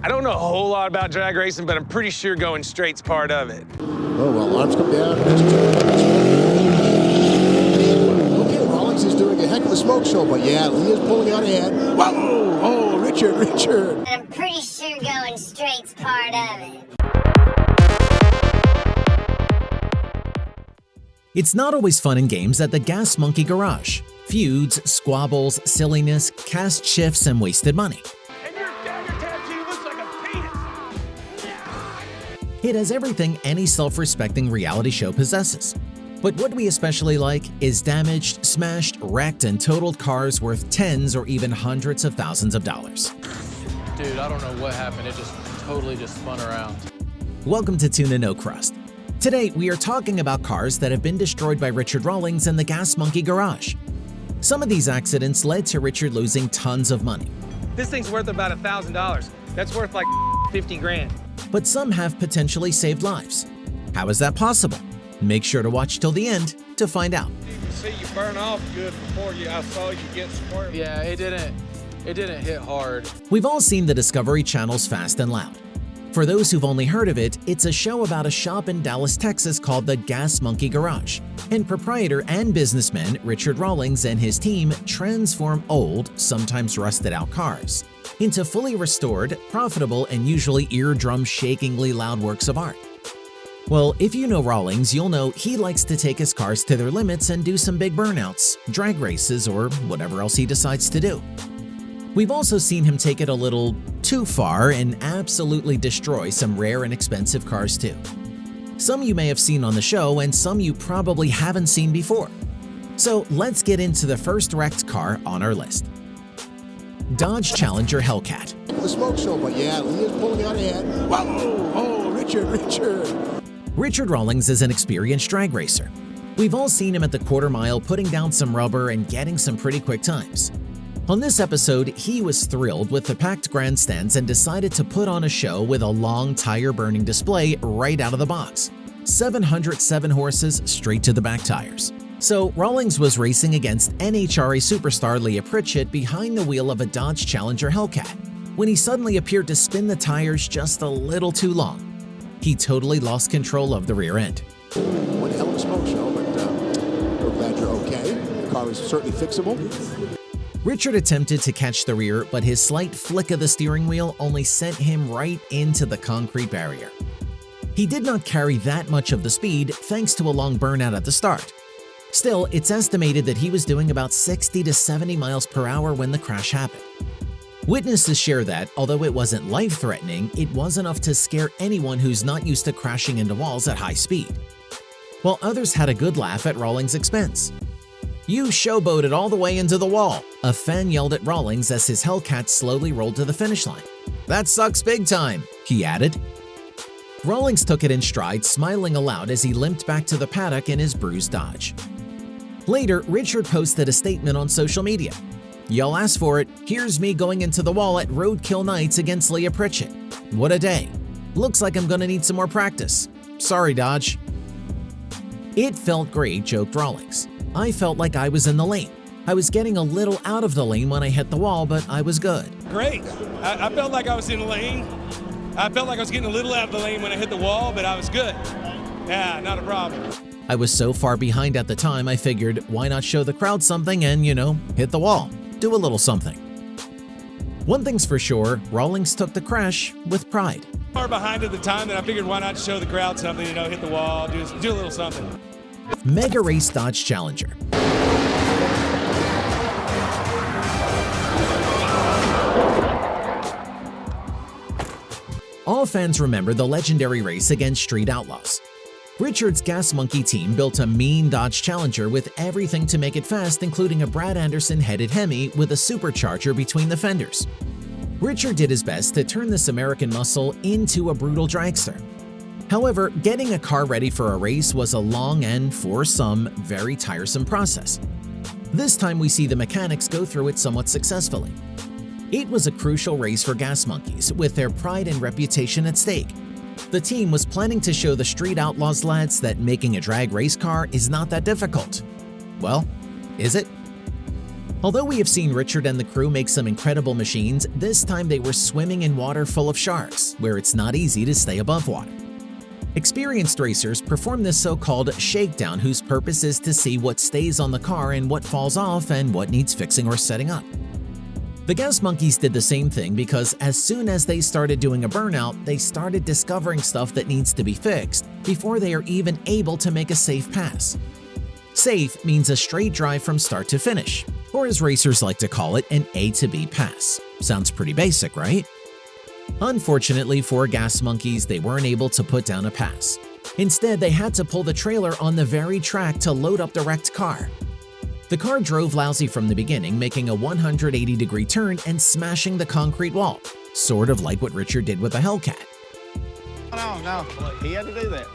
I don't know a whole lot about drag racing, but I'm pretty sure going straight's part of it. Oh, well, alarms come down. Okay, Rawlings is doing a heck of a smoke show, but yeah, he is pulling out ahead. Whoa! Oh, Richard. I'm pretty sure going straight's part of it. It's not always fun in games at the Gas Monkey Garage. Feuds, squabbles, silliness, cast shifts, and wasted money. And your dagger tattoo looks like a penis. It has everything any self-respecting reality show possesses. But what we especially like is damaged, smashed, wrecked, and totaled cars worth tens or even hundreds of thousands of dollars. Dude, I don't know what happened. It just totally spun around. Welcome to TUNANOCRUST. Today, we are talking about cars that have been destroyed by Richard Rawlings in the Gas Monkey Garage. Some of these accidents led to Richard losing tons of money. This thing's worth about $1,000. That's worth like 50 grand. But some have potentially saved lives. How is that possible? Make sure to watch till the end to find out. You can see you burn off good before I saw you get squirted. Yeah, it didn't hit hard. We've all seen the Discovery Channel's Fast and Loud. For those who've only heard of it, it's a show about a shop in Dallas, Texas called the Gas Monkey Garage. And proprietor and businessman Richard Rawlings and his team transform old, sometimes rusted out cars into fully restored, profitable, and usually eardrum-shakingly loud works of art. Well, if you know Rawlings, you'll know he likes to take his cars to their limits and do some big burnouts, drag races, or whatever else he decides to do. We've also seen him take it a little too far and absolutely destroy some rare and expensive cars too. Some you may have seen on the show and some you probably haven't seen before. So let's get into the first wrecked car on our list. Dodge Challenger Hellcat. The smoke show, but yeah, he is pulling out ahead. Whoa! Oh, Richard. Richard Rawlings is an experienced drag racer. We've all seen him at the quarter mile putting down some rubber and getting some pretty quick times. On this episode, he was thrilled with the packed grandstands and decided to put on a show with a long tire-burning display right out of the box. 707 horses straight to the back tires. So Rawlings was racing against NHRA superstar Leah Pritchett behind the wheel of a Dodge Challenger Hellcat when he suddenly appeared to spin the tires just a little too long. He totally lost control of the rear end. One hell of a smoke show, but we're glad you're okay. The car is certainly fixable. Richard attempted to catch the rear, but his slight flick of the steering wheel only sent him right into the concrete barrier. He did not carry that much of the speed thanks to a long burnout at the start. Still, it's estimated that he was doing about 60 to 70 miles per hour when the crash happened. Witnesses share that, although it wasn't life-threatening, it was enough to scare anyone who's not used to crashing into walls at high speed. While others had a good laugh at Rawlings' expense. "You showboated all the way into the wall," a fan yelled at Rawlings as his Hellcat slowly rolled to the finish line. "That sucks big time," he added. Rawlings took it in stride, smiling aloud as he limped back to the paddock in his bruised Dodge. Later, Richard posted a statement on social media. "Y'all asked for it. Here's me going into the wall at Roadkill Nights against Leah Pritchett. What a day. Looks like I'm gonna need some more practice. Sorry, Dodge." "It felt great," joked Rawlings. "I felt like I was in the lane. I was getting a little out of the lane when I hit the wall, but I was good." Great. I felt like I was in the lane. I felt like I was getting a little out of the lane when I hit the wall, but I was good. Yeah, not a problem. "I was so far behind at the time, I figured, why not show the crowd something and, hit the wall. Do a little something." One thing's for sure, Rawlings took the crash with pride. Far behind at the time that I figured why not show the crowd something, hit the wall, do a little something. Mega Race Dodge Challenger. All fans remember the legendary race against Street Outlaws. Richard's Gas Monkey team built a mean Dodge Challenger with everything to make it fast, including a Brad Anderson-headed Hemi with a supercharger between the fenders. Richard did his best to turn this American muscle into a brutal dragster. However, getting a car ready for a race was a long and, for some, very tiresome process. This time we see the mechanics go through it somewhat successfully. It was a crucial race for Gas Monkeys, with their pride and reputation at stake. The team was planning to show the Street Outlaws lads that making a drag race car is not that difficult. Well, is it? Although we have seen Richard and the crew make some incredible machines, this time they were swimming in water full of sharks, where it's not easy to stay above water. Experienced racers perform this so-called shakedown, whose purpose is to see what stays on the car and what falls off and what needs fixing or setting up. The gas monkeys did the same thing because as soon as they started doing a burnout, they started discovering stuff that needs to be fixed before they are even able to make a safe pass. Safe means a straight drive from start to finish, or as racers like to call it, an A to B pass. Sounds pretty basic, right? Unfortunately for gas monkeys, they weren't able to put down a pass. Instead, they had to pull the trailer on the very track to load up the wrecked car. The car drove lousy from the beginning, making a 180-degree turn and smashing the concrete wall, sort of like what Richard did with the Hellcat. No, he had to do that.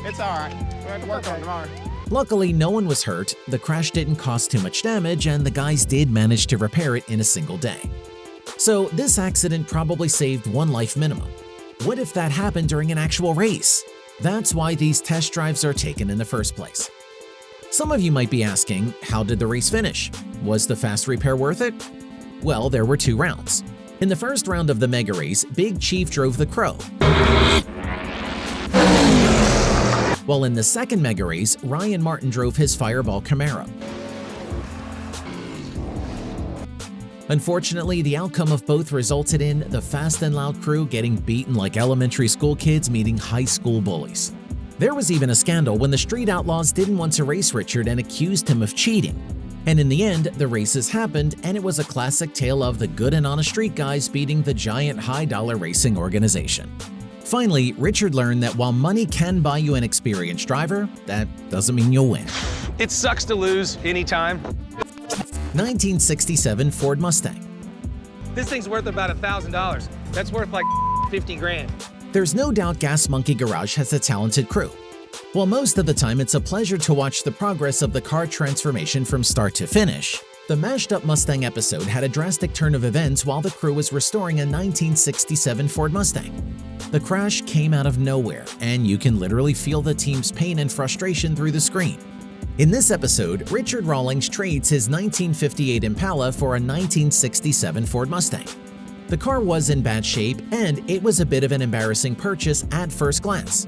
It's all right. We'll have to work on it tomorrow. Luckily, no one was hurt, the crash didn't cause too much damage, and the guys did manage to repair it in a single day. So this accident probably saved one life minimum. What if that happened during an actual race? That's why these test drives are taken in the first place. Some of you might be asking, how did the race finish? Was the fast repair worth it? Well, there were 2 rounds. In the first round of the mega race, Big Chief drove the Crow, while in the second mega race, Ryan Martin drove his Fireball Camaro. Unfortunately, the outcome of both resulted in the Fast and Loud crew getting beaten like elementary school kids meeting high school bullies. There was even a scandal when the Street Outlaws didn't want to race Richard and accused him of cheating. And in the end, the races happened, and it was a classic tale of the good and honest street guys beating the giant high-dollar racing organization. Finally, Richard learned that while money can buy you an experienced driver, that doesn't mean you'll win. It sucks to lose anytime. 1967 Ford Mustang. This thing's worth about $1,000. That's worth like 50 grand. There's no doubt Gas Monkey Garage has a talented crew. While most of the time it's a pleasure to watch the progress of the car transformation from start to finish, the mashed up Mustang episode had a drastic turn of events while the crew was restoring a 1967 Ford Mustang. The crash came out of nowhere, and you can literally feel the team's pain and frustration through the screen. In this episode, Richard Rawlings trades his 1958 Impala for a 1967 Ford Mustang. The car was in bad shape, and it was a bit of an embarrassing purchase at first glance.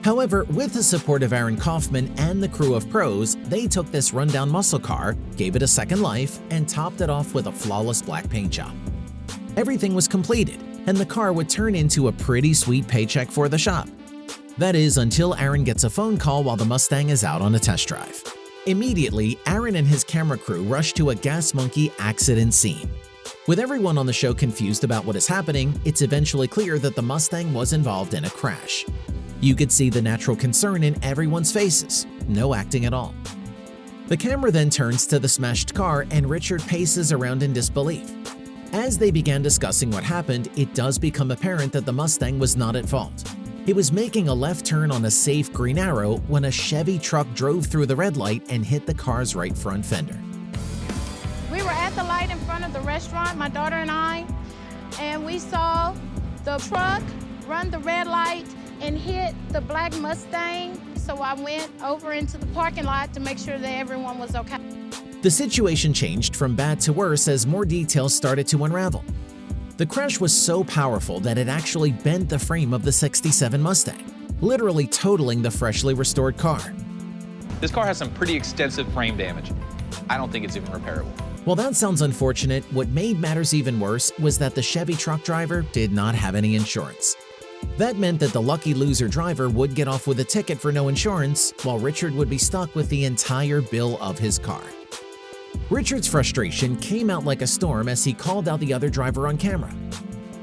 However, with the support of Aaron Kaufman and the crew of pros, they took this rundown muscle car, gave it a second life, and topped it off with a flawless black paint job. Everything was completed, and the car would turn into a pretty sweet paycheck for the shop. That is, until Aaron gets a phone call while the Mustang is out on a test drive. Immediately, Aaron and his camera crew rush to a Gas Monkey accident scene. With everyone on the show confused about what is happening, it's eventually clear that the Mustang was involved in a crash. You could see the natural concern in everyone's faces, no acting at all. The camera then turns to the smashed car, and Richard paces around in disbelief. As they began discussing what happened, it does become apparent that the Mustang was not at fault. It was making a left turn on a safe green arrow when a Chevy truck drove through the red light and hit the car's right front fender. We were at the light in front of the restaurant, my daughter and I, and we saw the truck run the red light and hit the black Mustang. So I went over into the parking lot to make sure that everyone was okay. The situation changed from bad to worse as more details started to unravel. The crash was so powerful that it actually bent the frame of the '67 Mustang, literally totaling the freshly restored car. This car has some pretty extensive frame damage. I don't think it's even repairable. While that sounds unfortunate, what made matters even worse was that the Chevy truck driver did not have any insurance. That meant that the lucky loser driver would get off with a ticket for no insurance, while Richard would be stuck with the entire bill of his car. Richard's frustration came out like a storm as he called out the other driver on camera.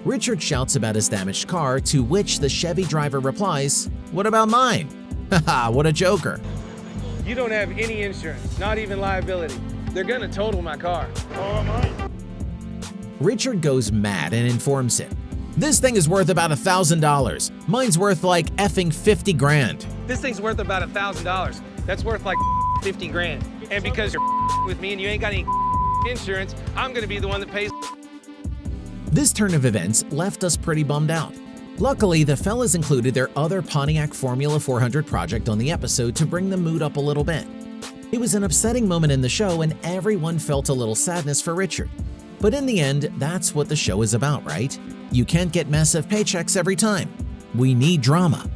Richard shouts about his damaged car, to which the Chevy driver replies, "What about mine?" Haha, what a joker. You don't have any insurance, not even liability. They're gonna total my car. Richard goes mad and informs him, "This thing is worth about $1,000. Mine's worth like effing 50 grand. This thing's worth about $1,000. That's worth like 50 grand. And because you're with me and you ain't got any insurance, I'm gonna be the one that pays." This turn of events left us pretty bummed out. Luckily, the fellas included their other Pontiac Formula 400 project on the episode to bring the mood up a little bit. It was an upsetting moment in the show and everyone felt a little sadness for Richard. But in the end, that's what the show is about, right? You can't get massive paychecks every time. We need drama.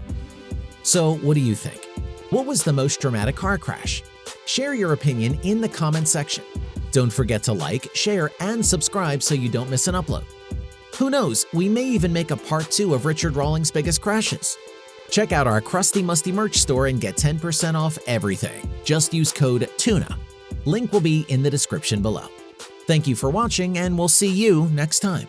So what do you think? What was the most dramatic car crash? Share your opinion in the comment section. Don't forget to like, share, and subscribe so you don't miss an upload. Who knows, we may even make a part 2 of Richard Rawlings' biggest crashes. Check out our Crusty Musty merch store and get 10% off everything. Just use code TUNA. Link will be in the description below. Thank you for watching, and we'll see you next time.